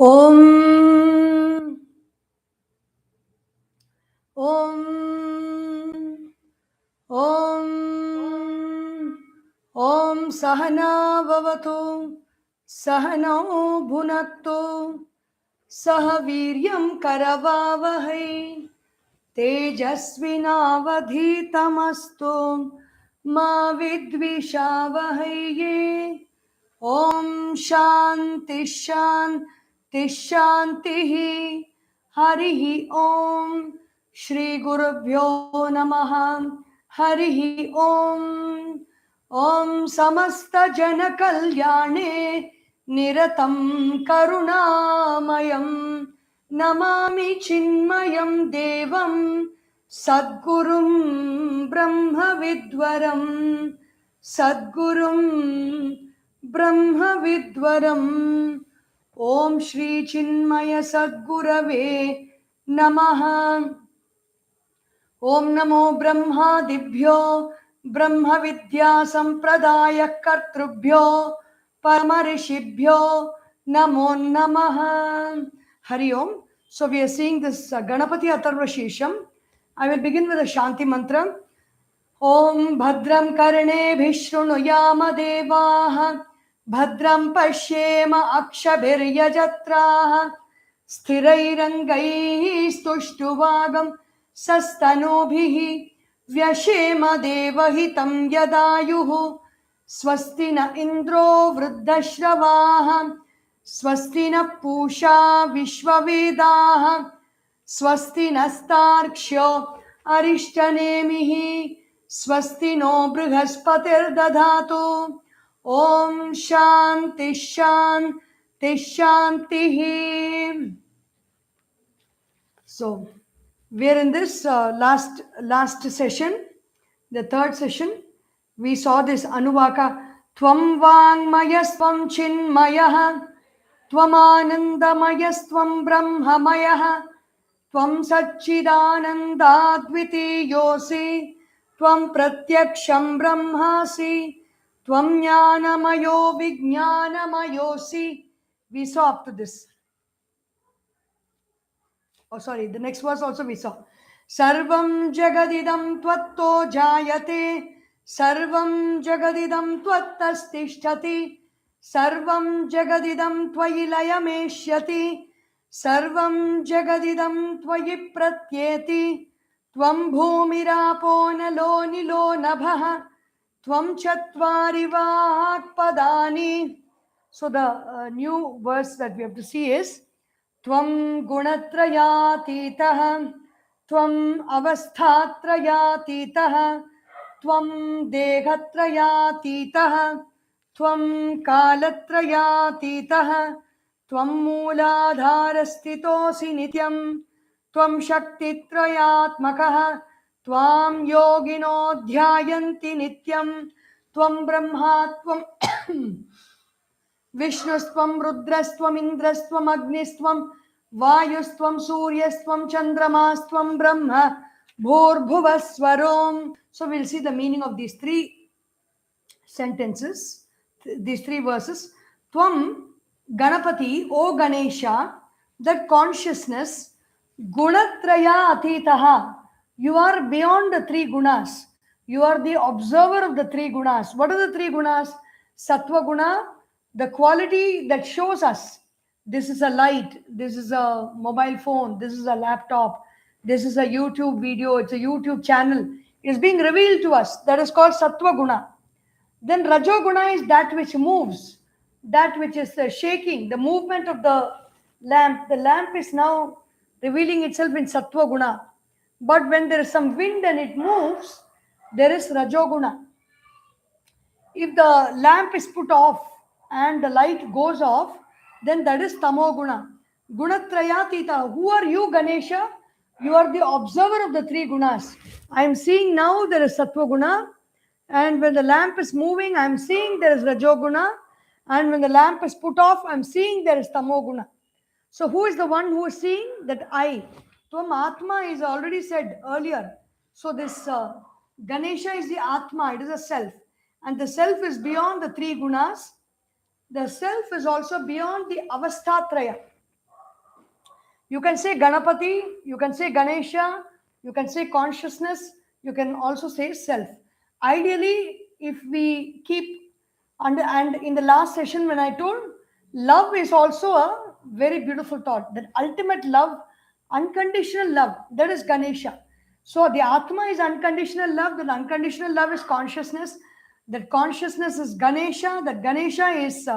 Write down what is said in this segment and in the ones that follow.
Om Om Om Om Sahana Vavatu Sahano Bhunaktu Sahaviryam Karavavahai Tejasvinavadhitamastu Ma Vidvishavahai. Om Shanti Shanti Shanti Harihi Om Shri Gurubhyo Namaha Harihi Om Om Samasta Jana Kalyane Niratam Karunamayam Namami Chinmayam Devam Sadgurum Brahma Vidwaram Sadgurum Brahma Vidwaram. Om Shri Chinmaya Sadgurave Namaha. Om Namo Brahma Dibhyo Brahma Vidya Sampradaya Kartrubhyo Paramarishibhyo Namo Namaha. Hari Om. So we are seeing this Ganapati Atharvashirsha. I will begin with a Shanti mantra. Om Bhadram Karne Bhishrunuyama Devaha Bhadram Pashyema Akshabhiryajatraha Sthirairangai Stuštuvagam Sastanobhihi Vyashema Devahitam Yadayuhu Swastina Indro Vruddashravaha Swastina Pusha Vishwavedaha Swastina Starksho Arishtanemihi Swasti no Brihaspati'r Dadhatu. Om Shanti Shanti Shanti. So, we are in this last session, the third session. We saw this Anuvaka. Tvam Vangmayastvam Chinmayah Tvamanandamayastvam Brahmamayah Tvam Satchidanandadvitiyosi Tvam Pratyaksham Brahmasi Tvam Jnanamayo Vijnanamayosi. We saw up to this. Oh, sorry, the next verse also we saw. Sarvam Jagadidam Tvatto Jayate Sarvam Jagadidam Tvattastishtati Sarvam Jagadidam Tvayi Layameshyati Sarvam Jagadidam Tvayi Pratyeti Tvam Bhumirapo Nalo Nilo Nabha Tvam Chatvari Padani. So the new verse that we have to see is Tvam Gunatrayatitah Tvam Avasthatrayatitah Tvam Dehatrayatitah Tvam Kalatrayatitah Tvam Mooladhara Stitosi Nityam Tvam Shaktitrayatmakah Tvam Yogino Dhyayanti Nityam Tvam Brahma Tvam Vishnustvam Rudrastvam Indrastvam Agnistvam Vayustvam Suryastvam Chandramastam Brahma Bhurbhuvaswarom. So we'll see the meaning of these three sentences, these three verses. Tvam Ganapati, O Ganesha, that consciousness, Gunatraya Atitaha, you are beyond the three gunas. You are the observer of the three gunas. What are the three gunas? Sattva guna, the quality that shows us this is a light, this is a mobile phone, this is a laptop, this is a YouTube video, it's a YouTube channel. It is being revealed to us. That is called Sattva guna. Then Rajoguna is that which moves, that which is the shaking, the movement of the lamp. The lamp is now revealing itself in Sattva guna. But when there is some wind and it moves, there is Rajoguna. If the lamp is put off and the light goes off, then that is Tamoguna. Gunatrayatita. Who are you, Ganesha? You are the observer of the three gunas. I am seeing now there is Sattva guna, and when the lamp is moving, I am seeing there is Rajoguna, and when the lamp is put off, I am seeing there is Tamoguna. So who is the one who is seeing? That I. Tvam Atma is already said earlier. So this Ganesha is the Atma, it is a self. And the self is beyond the three gunas. The self is also beyond the Avasthatraya. You can say Ganapati, you can say Ganesha, you can say consciousness, you can also say self. Ideally, if we keep and in the last session when I told, love is also a very beautiful thought. That ultimate love, unconditional love, that is Ganesha. So the Atma is unconditional love, that unconditional love is consciousness, that consciousness is Ganesha, that Ganesha is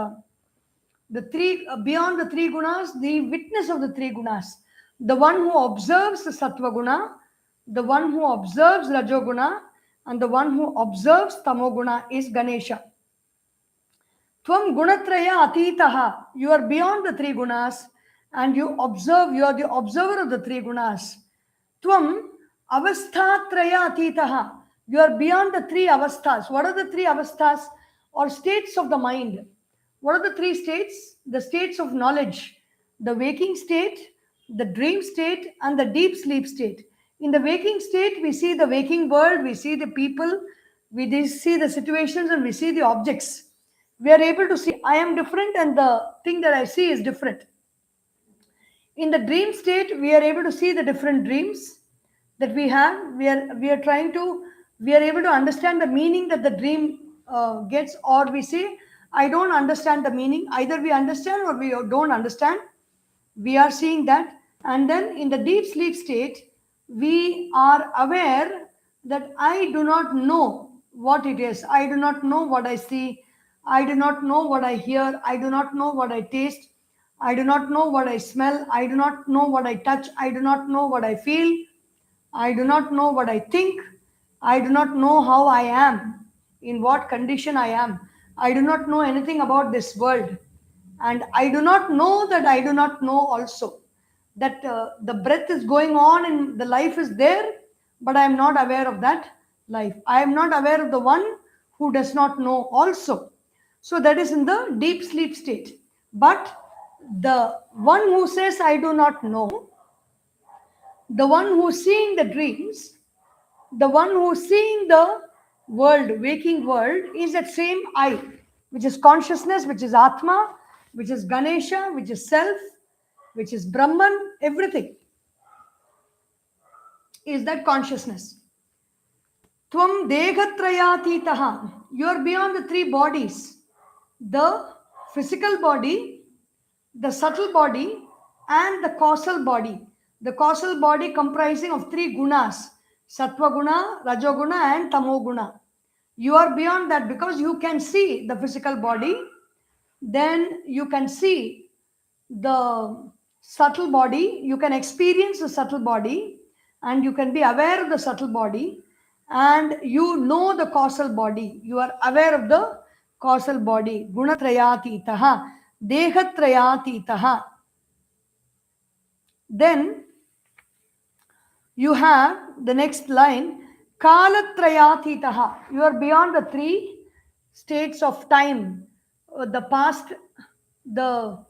the three beyond the three gunas, the witness of the three gunas, the one who observes the sattva guna, the one who observes rajoguna, and the one who observes tamoguna is Ganesha. Tvam gunatraya atitaha, you are beyond the three gunas and you observe, you are the observer of the three gunas. Tvam avasthatraya atitaha, you are beyond the three avasthas. What are the three avasthas or states of the mind? What are the three states? The states of knowledge, the waking state, the dream state, and the deep sleep state. In the waking state, we see the waking world, we see the people, we see the situations, and we see the objects. We are able to see I am different and the thing that I see is different. In the dream state, we are able to see the different dreams that we have. We are trying to, we are able to understand the meaning that the dream gets, or we say, I don't understand the meaning. Either we understand or we don't understand. We are seeing that. And then in the deep sleep state, we are aware that I do not know what it is. I do not know what I see. I do not know what I hear. I do not know what I taste. I do not know what I smell. I do not know what I touch. I do not know what I feel. I do not know what I think. I do not know how I am, in what condition I am. I do not know anything about this world. And I do not know that I do not know also. That the breath is going on and the life is there, but I am not aware of that life. I am not aware of the one who does not know also. So that is in the deep sleep state. But the one who says, I do not know, the one who is seeing the dreams, the one who is seeing the world, waking world, is that same I, which is consciousness, which is Atma, which is Ganesha, which is self, which is Brahman, everything is that consciousness. Tvam dehatrayatitaha, you are beyond the three bodies, the physical body, the subtle body, and the causal body. The causal body comprising of three gunas, sattva guna, rajoguna, and tamoguna. You are beyond that because you can see the physical body, then you can see the subtle body, you can experience the subtle body, and you can be aware of the subtle body, and you know the causal body. You are aware of the causal body. Gunatrayatitaha, dehatrayatitaha. Then you have the next line, kalatrayatitaha. You are beyond the three states of time, the past, the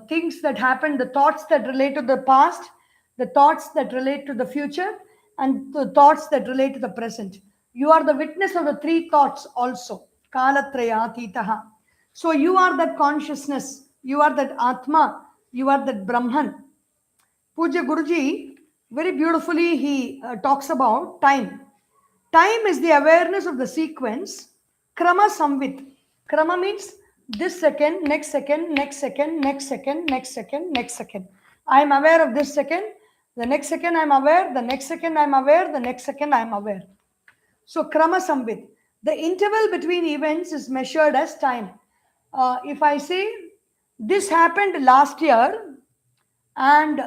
things that happened, the thoughts that relate to the past, the thoughts that relate to the future, and the thoughts that relate to the present. You are the witness of the three thoughts also. Kalatrayatitaha. So you are that consciousness, you are that Atma, you are that Brahman. Puja Guruji, very beautifully, he talks about time. Time is the awareness of the sequence, krama samvit. Krama means this second, next second, next second, next second, next second, next second. I am aware of this second, the next second I am aware, the next second I am aware, the next second I am aware. So krama samvit. The interval between events is measured as time. If I say this happened last year and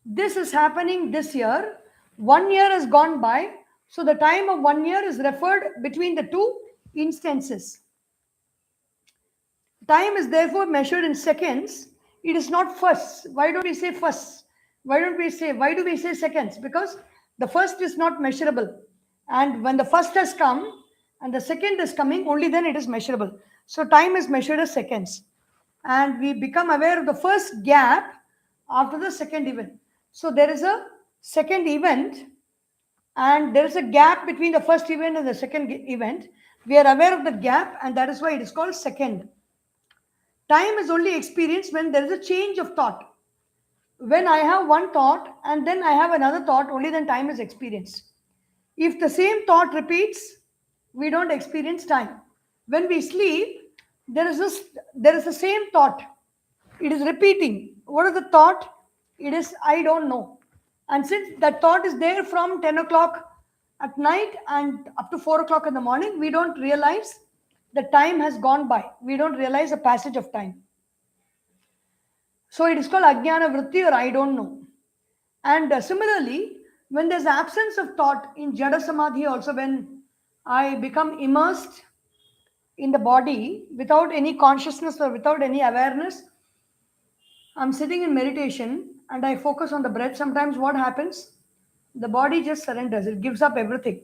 this is happening this year, 1 year has gone by, so the time of 1 year is referred between the two instances. Time is therefore measured in seconds. It is not first. Why don't we say first? Why do we say seconds? Because the first is not measurable. And when the first has come and the second is coming, only then it is measurable. So time is measured as seconds. And we become aware of the first gap after the second event. So there is a second event and there is a gap between the first event and the second event. We are aware of the gap, and that is why it is called second. Time is only experienced when there is a change of thought. When I have one thought and then I have another thought, only then time is experienced. If the same thought repeats, we don't experience time. When we sleep, there is the same thought. It is repeating. What is the thought? It is I don't know. And since that thought is there from 10 o'clock at night and up to 4 o'clock in the morning, we don't realize the time has gone by. We don't realize the passage of time. So it is called Ajnana Vritti or I don't know. And similarly, when there's absence of thought in Jada Samadhi, also when I become immersed in the body without any consciousness or without any awareness, I'm sitting in meditation and I focus on the breath. Sometimes what happens? The body just surrenders, it gives up everything.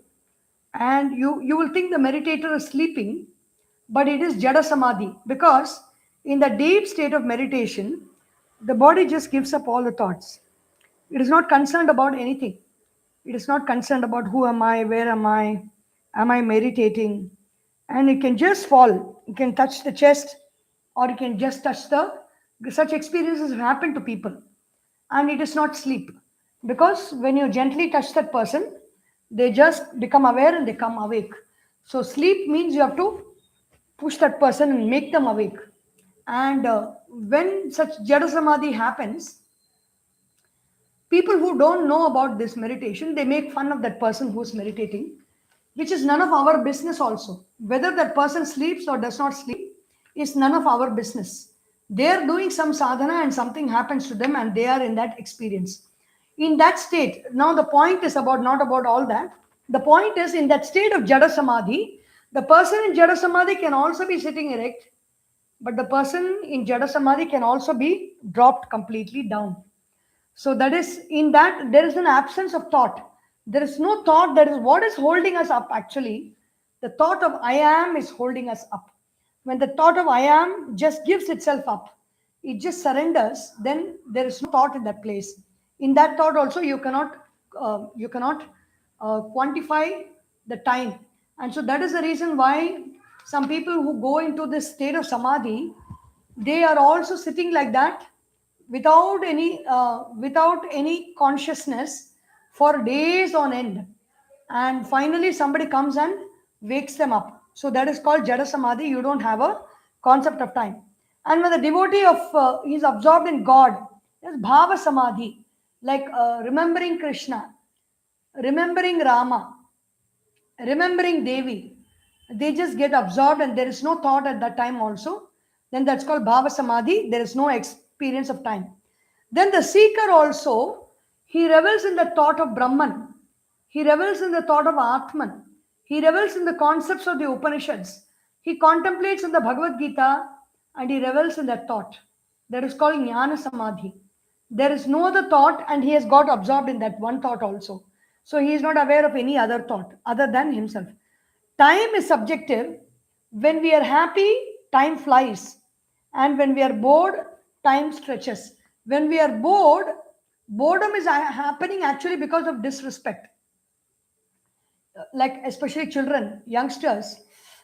And you will think the meditator is sleeping, but it is Jada Samadhi because in the deep state of meditation, the body just gives up all the thoughts. It is not concerned about anything. It is not concerned about who am I, where am I meditating, and it can just fall. It can touch the chest, or it can just touch the. Such experiences happen to people, and it is not sleep because when you gently touch that person, they just become aware and they come awake. So sleep means you have to push that person and make them awake. And when such Jada Samadhi happens, people who don't know about this meditation, they make fun of that person who's meditating, which is none of our business also. Whether that person sleeps or does not sleep is none of our business. They are doing some sadhana and something happens to them and they are in that experience. In that state, now the point is about not about all that. The point is in that state of Jada Samadhi, the person in Jada Samadhi can also be sitting erect, but the person in Jada Samadhi can also be dropped completely down. So that is in that there is an absence of thought. There is no thought. That is what is holding us up actually. The thought of I am is holding us up. When the thought of I am just gives itself up, it just surrenders, then there is no thought in that place. In that thought also you cannot quantify the time. And so that is the reason why some people who go into this state of samadhi, they are also sitting like that without any consciousness for days on end, and finally somebody comes and wakes them up. So that is called Jada Samadhi. You don't have a concept of time. And when the devotee of is absorbed in God, there's Bhava Samadhi, like remembering Krishna, remembering Rama, remembering Devi. They just get absorbed and there is no thought at that time also. Then that's called Bhava Samadhi. There is no experience of time. Then the seeker also, he revels in the thought of Brahman. He revels in the thought of Atman. He revels in the concepts of the Upanishads. He contemplates in the Bhagavad Gita and he revels in that thought. That is called Jnana Samadhi. There is no other thought and he has got absorbed in that one thought also. So he is not aware of any other thought other than himself. Time is subjective. When we are happy, time flies. And when we are bored, time stretches. When we are bored, boredom is happening actually because of disrespect. Like especially children, youngsters,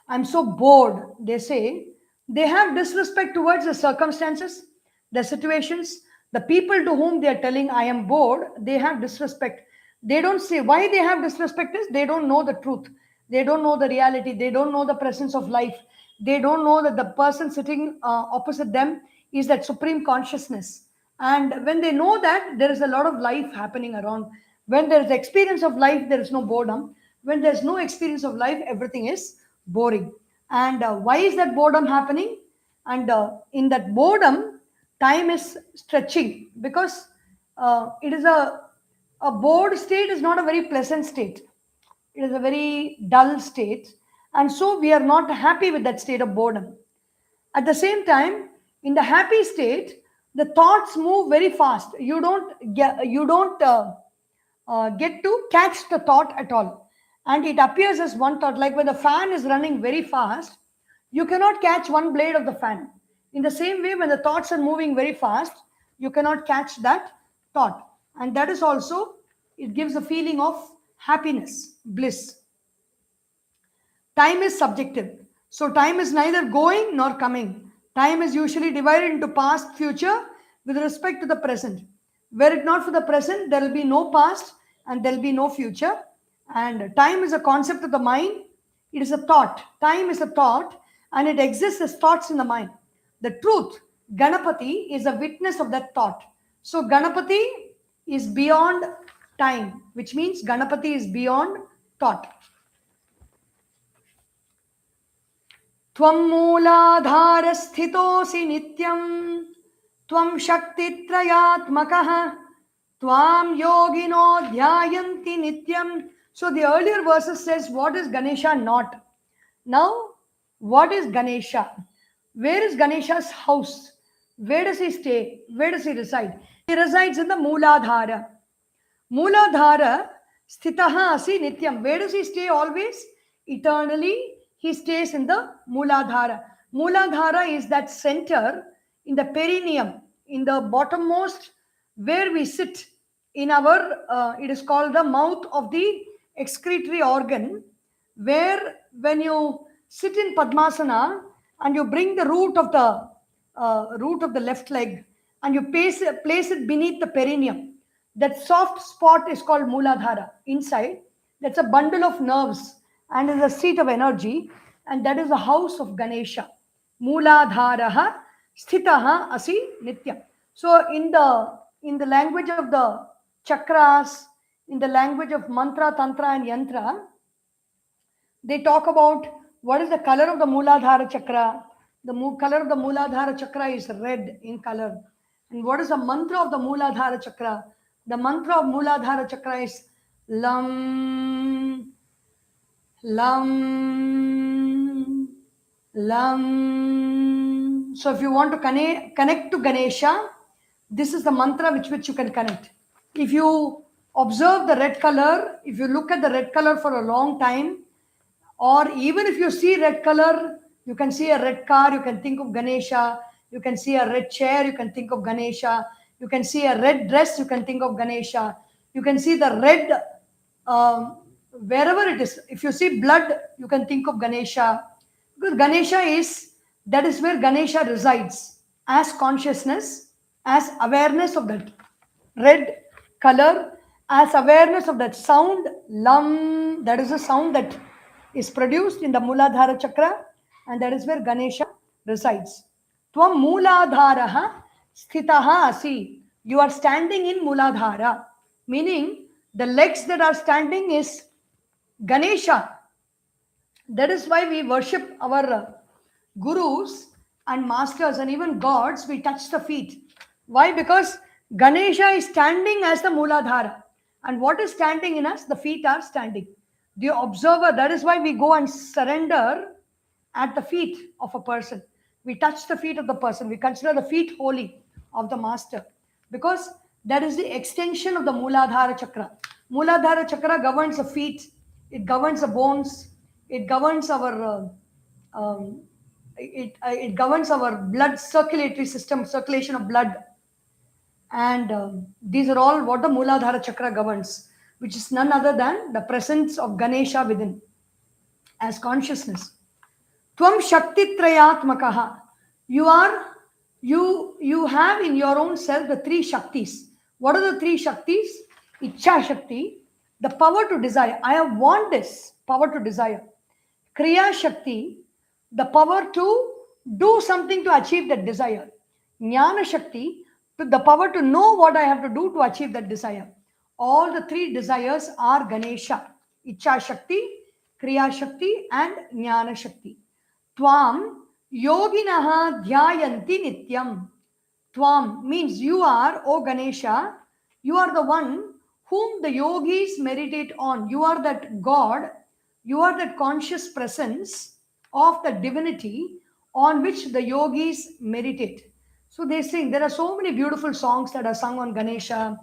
I'm so bored, they say. They have disrespect towards the circumstances, the situations, the people to whom they are telling I am bored. They have disrespect. They don't say why they have disrespect is they don't know the truth. They don't know the reality. They don't know the presence of life. They don't know that the person sitting opposite them is that supreme consciousness. And when they know that, there is a lot of life happening around. When there is experience of life, there is no boredom. When there's no experience of life, everything is boring. And why is that boredom happening? And in that boredom, time is stretching because it is a bored state is not a very pleasant state. It is a very dull state. And so we are not happy with that state of boredom. At the same time, in the happy state, the thoughts move very fast. You don't get to catch the thought at all, and it appears as one thought. Like when the fan is running very fast, you cannot catch one blade of the fan. In the same way, when the thoughts are moving very fast, you cannot catch that thought, and that is also, it gives a feeling of happiness, bliss. Time is subjective. So time is neither going nor coming. Time is usually divided into past, future with respect to the present. Were it not for the present, there will be no past and there will be no future. And time is a concept of the mind. It is a thought. Time is a thought and it exists as thoughts in the mind. The truth, Ganapati, is a witness of that thought. So Ganapati is beyond time, which means Ganapati is beyond thought. त्वं मूलाधारस्थितोऽसि नित्यं त्वं शक्तित्रयात्मकः त्वां योगिनो ध्यायन्ति नित्यं. So the earlier verses says, what is Ganesha not? Now, what is Ganesha? Where is Ganesha's house? Where does he stay? Where does he reside? He resides in the Mooladhara. Mooladhara sthitaha asi nityam. Where does he stay always? Eternally, he stays in the Mooladhara. Mooladhara is that center in the perineum, in the bottommost, where we sit in our, it is called the mouth of the excretory organ, where when you sit in Padmasana and you bring the root of the left leg and you place it beneath the perineum, that soft spot is called Mooladhara. Inside, that's a bundle of nerves and is a seat of energy, and that is the house of Ganesha. Mooladharaha sthitaha asi nityam. So in the language of the chakras, in the language of mantra, tantra, and yantra, they talk about what is the color of the Mooladhara chakra. The color of the Mooladhara chakra is red in color. And what is the mantra of the Mooladhara chakra? The mantra of Mooladhara chakra is Lam, Lam, Lam. So if you want to connect to Ganesha, this is the mantra which you can connect. If you observe the red color, if you look at the red color for a long time, or even if you see red color, you can see a red car, you can think of Ganesha. You can see a red chair, you can think of Ganesha. You can see a red dress, you can think of Ganesha. You can see the red, wherever it is. If you see blood, you can think of Ganesha. Because Ganesha that is where Ganesha resides as consciousness, as awareness of that red color, as awareness of that sound, Lam, that is a sound that is produced in the Mooladhara chakra, and that is where Ganesha resides. Tvam Mooladharaha sthitaha asi. You are standing in Mooladhara, meaning the legs that are standing is Ganesha. That is why we worship our gurus and masters and even gods. We touch the feet. Why? Because Ganesha is standing as the Mooladhara. And what is standing in us? The feet are standing. The observer, that is why we go and surrender at the feet of a person. We touch the feet of the person. We consider the feet holy of the master. Because that is the extension of the Mooladhara chakra. Mooladhara chakra governs the feet. It governs the bones. It governs our it governs our blood circulatory system, circulation of blood. And these are all what the Mooladhara chakra governs, which is none other than the presence of Ganesha within as consciousness. Tvam Shaktitrayatmakaha. You have in your own self the three Shaktis. What are the three Shaktis? Ichcha Shakti, the power to desire. I want this, power to desire. Kriya Shakti, the power to do something to achieve that desire. Jnana Shakti, the power to know what I have to do to achieve that desire. All the three desires are Ganesha. Ichcha Shakti, Kriya Shakti, and Jnana Shakti. Tvam yoginaha dhyayanti nityam. Tvam means you are, O Ganesha, you are the one whom the yogis meditate on. You are that God, you are that conscious presence of the divinity on which the yogis meditate. So they sing, there are so many beautiful songs that are sung on Ganesha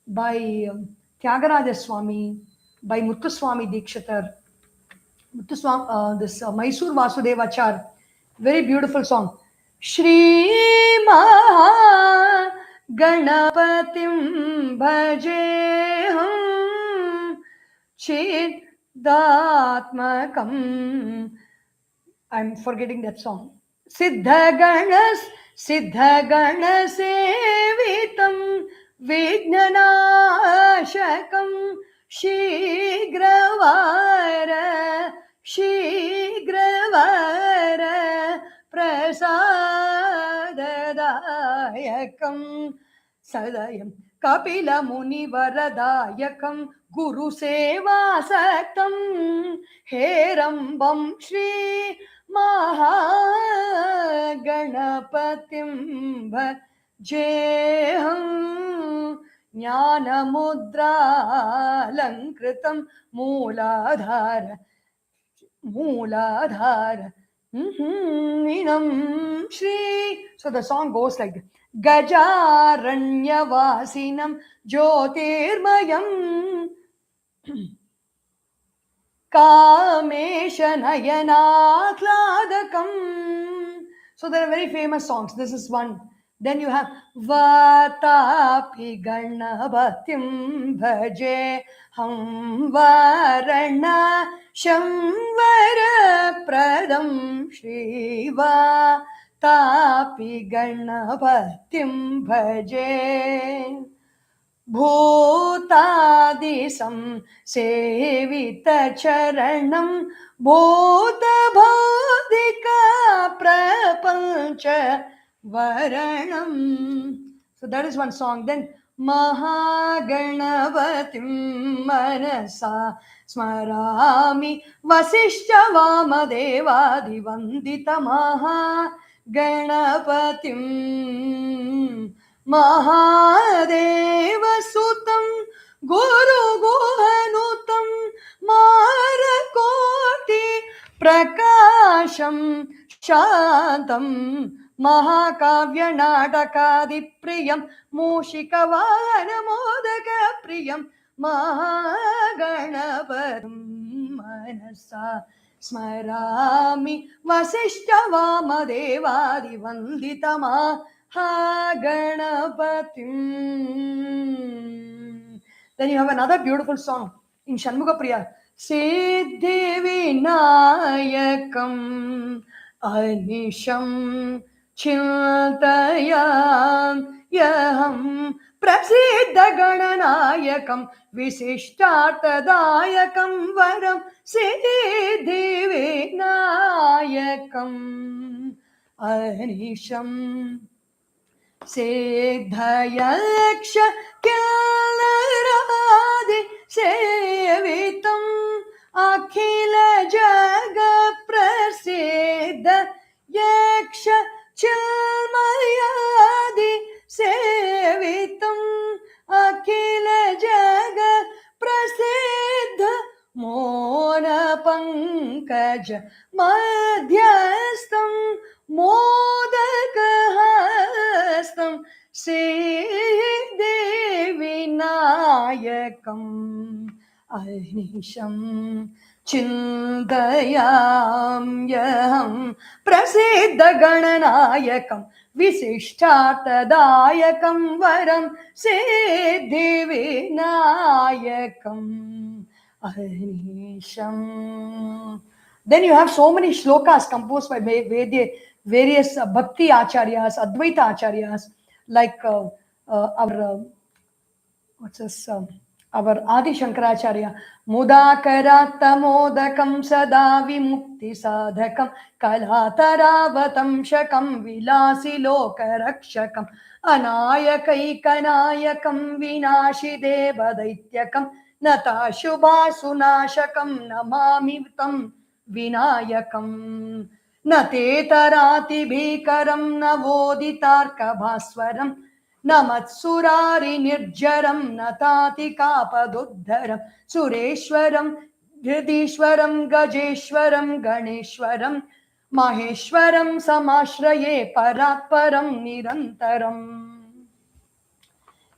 by Tyagaraja Swami, by Muthuswami Dikshitar, this Mysore Vasudevachar, very beautiful song. Shri Maha Ganapatim Bhajeham Chidatmakam. I'm forgetting that song. Siddha Ganas Sevitam विघ्ननाशकं शीघ्रवार शीघ्रवार प्रसाददायकं सदयं कपिलमुनिवरदायकं गुरुसेवासक्तं हेरम्बं Shri महागणपतिं भजेऽहं ज्ञानमुद्रालङ्कृतं मूलाधार Inam Shri. So the song goes like this. Gajaranyavasinam Jyotirmayam Kameshanayanakhladakam. So there are very famous songs. This is one. Then you have Vatapi Ganapatim Bhaje Ham Varana Shamvara Pradam Shriva Tapi Ganapatim Bhaje Bhutadisam Sevita Charanam Bhutabhodika Prapancha Varanam. So that is one song. Then Mahaganapatim Manasa Smarami Vasishta Vamadevadi Vandita Mahaganapatim Mahadeva Sutam Guru Guhanutam Marakoti Prakasham Shantam Mahakavya Natakadi Priyam Mushikavana Modaka Priyam Mahaganapatim Manasa Smarami Vasishta Vamadevadi Vandita Ganapatim. Then you have another beautiful song in Shanmuga Priya. Siddhi Vinayakam Anisham Chintayam Yaham Prasiddha Gananayakam Visishtatadayakam Varam Siddhi Vinayakam Anisham Siddhayaksha Kyalaradi Sevitam Akhila Jaga Prasiddha Yaksha Chinmayadi Sevitam Akhila Jaga Prasiddha Mona Pankaja Madhyastam Modakahastam Siddhi Vinayakam Anisham Chindayam Yaham Prasiddha Gananayakam Visishtatadayakam Varam Siddhi Vinayakam Anisham. Then you have so many shlokas composed by various bhakti acharyas, Advaita acharyas, like our Adi Shankaracharya. Mudakaratta modakam sada vimukti sadhakam kalataravatam shakam vilasi lokarakshakam anayakaikanayakam vinashi devadaityakam nata shubha sunashakam namami tam Vinayakam Nate tarati bhikaram navoditarka bhaswaram Namatsurari nirjaram natati kapaduddharam Sureshwaram Hridishwaram Gajeshwaram Ganeshwaram Maheshwaram Samashraye Paratparam Nirantaram.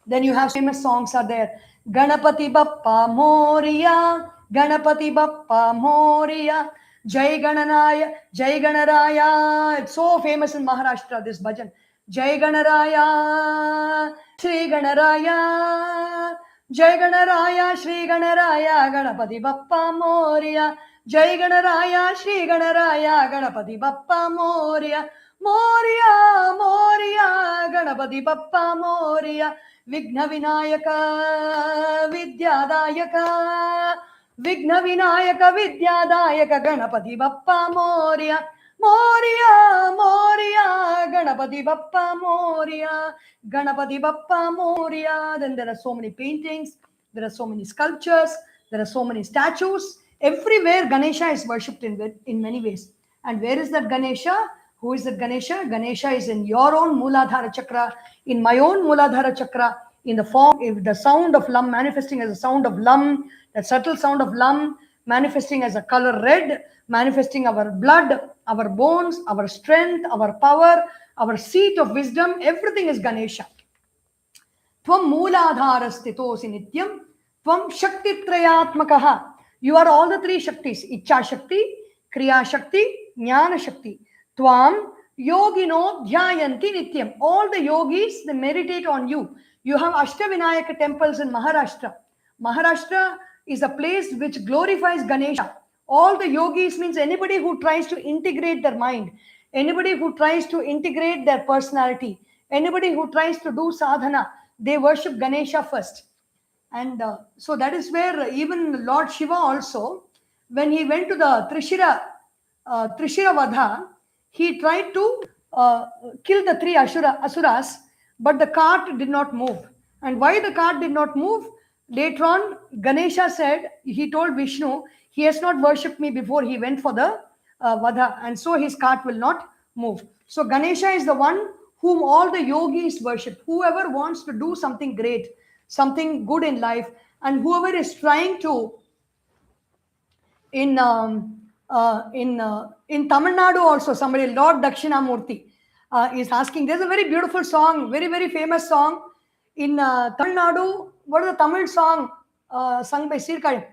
Then you have famous songs are there. Ganapati Bappa Moria, Ganapati Bappa Moria, Jai Gananaya, Jai Ganaraya. It's so famous in Maharashtra, this bhajan. Jai Ganaraya, Shri Ganaraya, Jai Ganaraya, Shri Ganaraya, Ganapati Bappa Moria, Jai Ganaraya, Shri Ganaraya, Ganapati Bappa Moria, Moria, Moria, Ganapati Bappa Moria. Vigna Vinayaka Vidyadayaka, Vigna Vinayaka Vidyadayaka, Ganapati Bappa Moria, Moria, Moria, Ganapati Bappa Moria, Ganapati Bappa Moria. Then there are so many paintings, there are so many sculptures, there are so many statues. Everywhere Ganesha is worshipped in many ways. And where is that Ganesha? Who is that Ganesha? Ganesha is in your own Mooladhara chakra, in my own Mooladhara chakra, in the form, the sound of Lam, manifesting as a sound of Lam, that subtle sound of Lam, manifesting as a color red, manifesting our blood, our bones, our strength, our power, our seat of wisdom. Everything is Ganesha. Tvam Mooladhara sthitosi nityam, Tvam Shakti Trayatmakaha. You are all the three Shaktis: Icha Shakti, Kriya Shakti, Jnana Shakti. Tvam Yogino Dhyayanti Nityam. All the yogis, they meditate on you. You have Ashtavinayaka temples in Maharashtra. Maharashtra is a place which glorifies Ganesha. All the yogis means anybody who tries to integrate their mind, anybody who tries to integrate their personality, anybody who tries to do sadhana, they worship Ganesha first. And so that is where even Lord Shiva also, when he went to the Trishira Vadha, he tried to kill the three asuras, but the cart did not move. And why the cart did not move? Later on, Ganesha said, he told Vishnu, he has not worshipped me before he went for the Vadha, and so his cart will not move. So Ganesha is the one whom all the yogis worship. Whoever wants to do something great, something good in life, and whoever is trying to, in Tamil Nadu also, somebody, Lord Dakshinamurti, is asking. There's a very beautiful song, very, very famous song in Tamil Nadu. What is the Tamil song sung by Sirkai?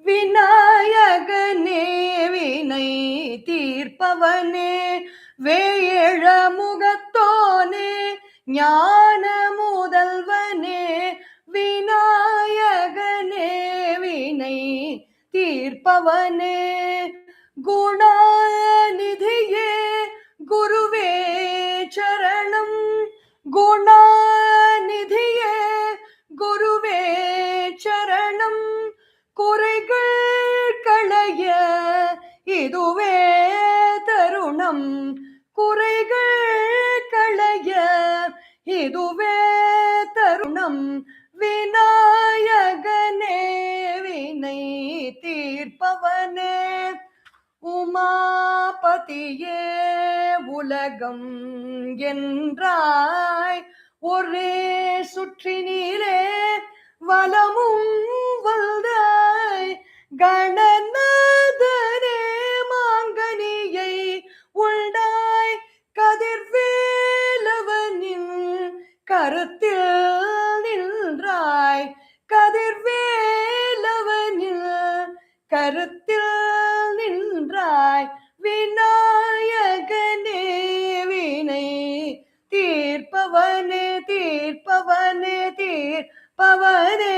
Vinayagane Vinay Tirpavane Veyela Mugattone Jnana Mudalvane Vinayagane Vinay Tirpavane Gunanidhiye Guruve Charanam Gunanidhiye Guruve Charanam Kuraigal Kalaya Iduve Tarunam Kuraigal Kalaya Iduve Tarunam Vinayagane Vinay Tirpavane Umapatiye Ulagam Gendrai Ore Sutrinile Valamum Valdai Gananadare Manganiyai Uldai Kadirvelavanil Karutil Nilrai Kadirvelavanil Karutil Nilrai Vinayagane Vinay Tirpavane Tirpavane Tirpavane.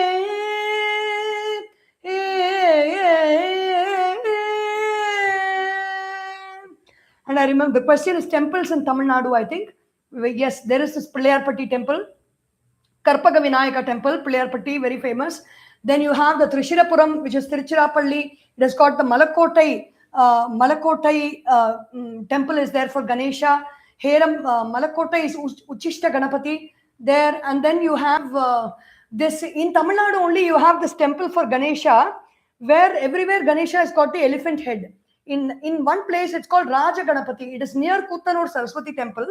And I remember the question is temples in Tamil Nadu, I think. Yes, there is this Pillayarpatti temple, Karpaga Vinayaka temple, Pillayarpatti, very famous. Then you have the Trishirapuram, which is Tiruchirappalli. It has got the Malakottai temple is there for Ganesha. Heram Malakottai is Uchishta Ganapati there. And then you have this, in Tamil Nadu only, you have this temple for Ganesha, where everywhere Ganesha has got the elephant head. In one place, it's called Raja Ganapati. It is near Kuttanur Saraswati temple.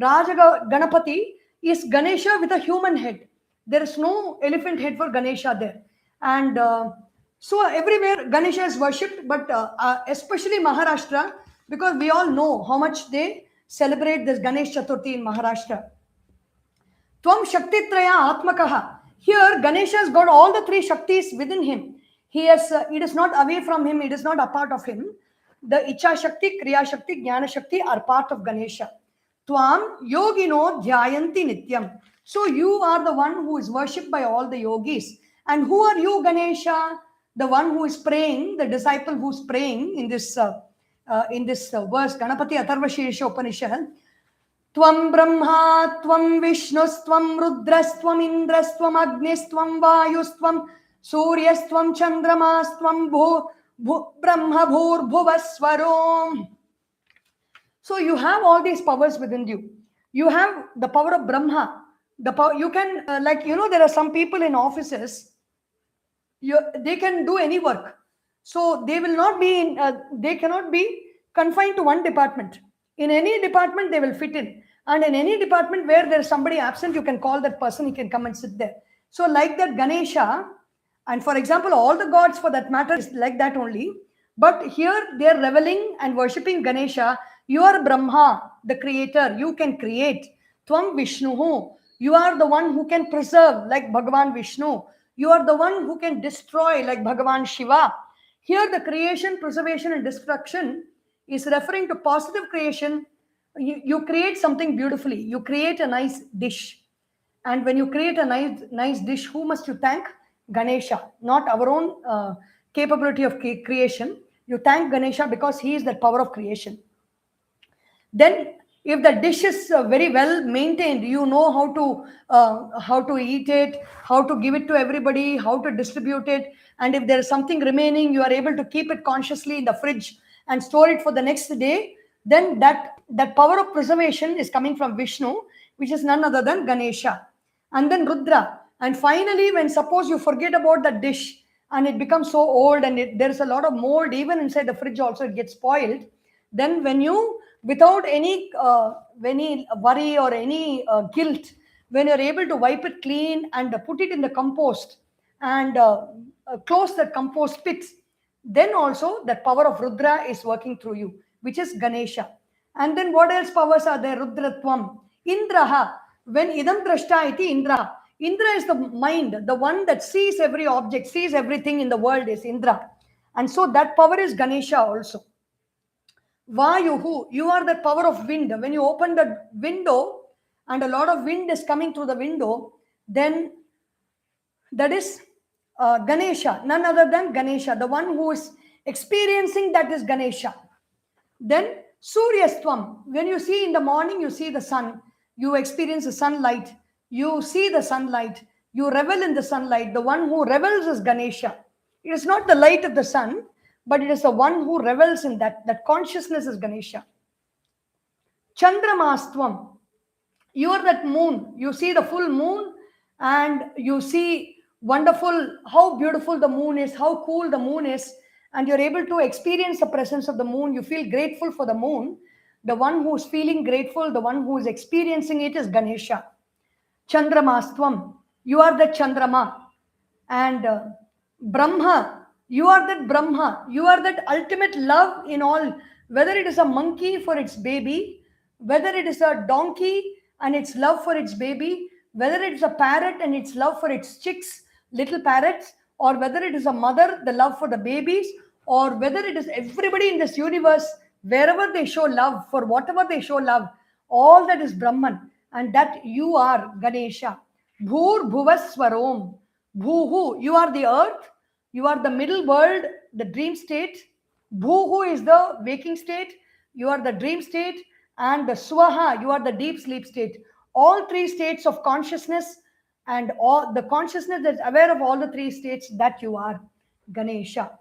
Raja Ganapati is Ganesha with a human head. There is no elephant head for Ganesha there. And so everywhere Ganesha is worshipped, but especially Maharashtra, because we all know how much they celebrate this Ganesh Chaturthi in Maharashtra. Tvam Shakti Traya Atmakaha. Here Ganesha has got all the three Shaktis within him. It is not away from him, it is not a part of him. The Icha Shakti, Kriya Shakti, Jnana Shakti are part of Ganesha. Tvam Yogino Dhyayanti Nityam. So you are the one who is worshipped by all the yogis. And who are you, Ganesha? The one who is praying, the disciple who is praying in this verse, Ganapati Atharvashirsha Upanishad. Tvam Brahma, Tvam Vishnustvam Rudrastvam Indrastvam Agnistvam Vayustvam Suryastvam Chandramasstvam Brahma Bhur Bhuvaswarom. So you have all these powers within you. You have the power of Brahma. The power you can there are some people in offices. They can do any work, so they will not be in. They cannot be confined to one department. In any department, they will fit in, and in any department where there is somebody absent, you can call that person. He can come and sit there. So, like that Ganesha, and for example, all the gods for that matter is like that only. But here they are reveling and worshipping Ganesha. You are Brahma, the creator. You can create. Tvam Vishnuhu. You are the one who can preserve, like Bhagavan Vishnu. You are the one who can destroy, like Bhagavan Shiva. Here, the creation, preservation, and destruction is referring to positive creation. You create something beautifully. You create a nice dish. And when you create a nice dish, who must you thank? Ganesha, not our own capability of creation. You thank Ganesha because he is the power of creation. Then if the dish is very well maintained, you know how to eat it, how to give it to everybody, how to distribute it, and if there is something remaining, you are able to keep it consciously in the fridge and store it for the next day. Then that power of preservation is coming from Vishnu, which is none other than Ganesha. And then Rudra. And finally, when suppose you forget about the dish and it becomes so old and there is a lot of mold even inside the fridge also, it gets spoiled. Then when you, without any worry or any guilt, when you're able to wipe it clean and put it in the compost and close the compost pit, then also that power of Rudra is working through you, which is Ganesha. And then what else powers are there? Rudratvam. Indraha. When idam drashta iti Indra. Indra is the mind, the one that sees every object, sees everything in the world is Indra. And so that power is Ganesha also. Vayuhu, you are the power of wind. When you open the window and a lot of wind is coming through the window, then that is Ganesha, none other than Ganesha. The one who is experiencing that is Ganesha. Then Suryastvam, when you see in the morning, you see the sun, you experience the sunlight, you see the sunlight, you revel in the sunlight. The one who revels is Ganesha. It is not the light of the sun, but it is the one who revels in that. That consciousness is Ganesha. Chandramastvam, you are that moon. You see the full moon and you see wonderful, how beautiful the moon is, how cool the moon is, and you're able to experience the presence of the moon. You feel grateful for the moon. The one who's feeling grateful, the one who is experiencing it is Ganesha. Chandramastvam, you are the Chandrama. And Brahma, you are that Brahma. You are that ultimate love in all. Whether it is a monkey for its baby, whether it is a donkey and its love for its baby, whether it is a parrot and its love for its chicks, little parrots, or whether it is a mother, the love for the babies, or whether it is everybody in this universe, wherever they show love, for whatever they show love, all that is Brahman, and that you are Ganesha. Bhur Bhuvaswarom. Bhuhu, you are the earth, you are the middle world, the dream state. Bhuhu is the waking state, you are the dream state, and the Swaha, you are the deep sleep state. All three states of consciousness and all the consciousness that's aware of all the three states, that you are Ganesha.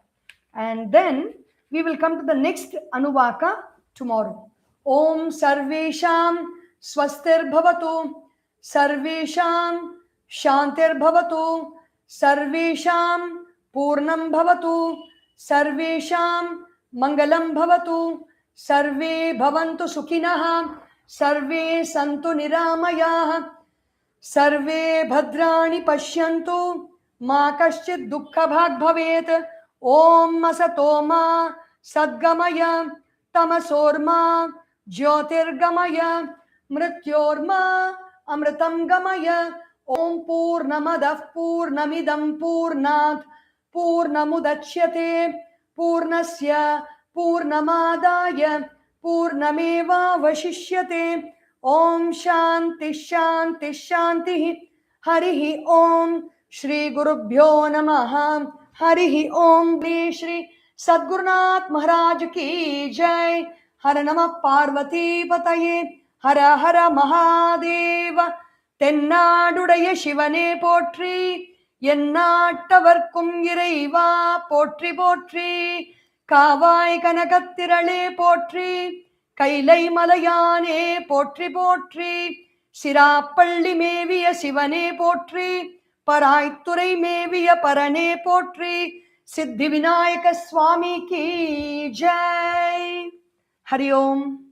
And then we will come to the next Anuvaka tomorrow. Om Sarvesham Swastir Bhavatu, Sarvesham Shantir Bhavatu, Sarvesham Purnam Bhavatu, Sarvesham Mangalam Bhavatu, Sarve Bhavantu Sukhinaha, Sarve Santu Niramayah, Sarve Bhadrani Pashyantu, Ma Kaschid Dukkha Bhag Bhavet, Om Asatoma Sadgamaya, Tamasorma Jyotirgamaya, Mrityorma Amritam Gamaya, Om Purnamadav Purnamidam Purnat Purnamudachyate Purnasya Purnamadaya Purnameva Vashishyate. Om Shanti Shanti Shanti. Harihi Om. Shri Gurubhyo Namaha. Harihi Om. Shri Sadgurunath Maharaj Ki Jai. Har Namah Parvati Pataye. Hara Hara Mahadeva. தென்னாடுடைய சிவனே போற்றி, எந்நாட்டவர்க்கும் இறைவா போற்றி போற்றி. காவாய் கனகத்திரளே போற்றி, கைலை மலையானே போற்றி போற்றி. சிராப்பள்ளி மேவிய சிவனே போற்றி, பராய்த்துறை மேவிய பரனே போற்றி. சித்தி விநாயக சுவாமி கி ஜெய். ஹரி ஓம்.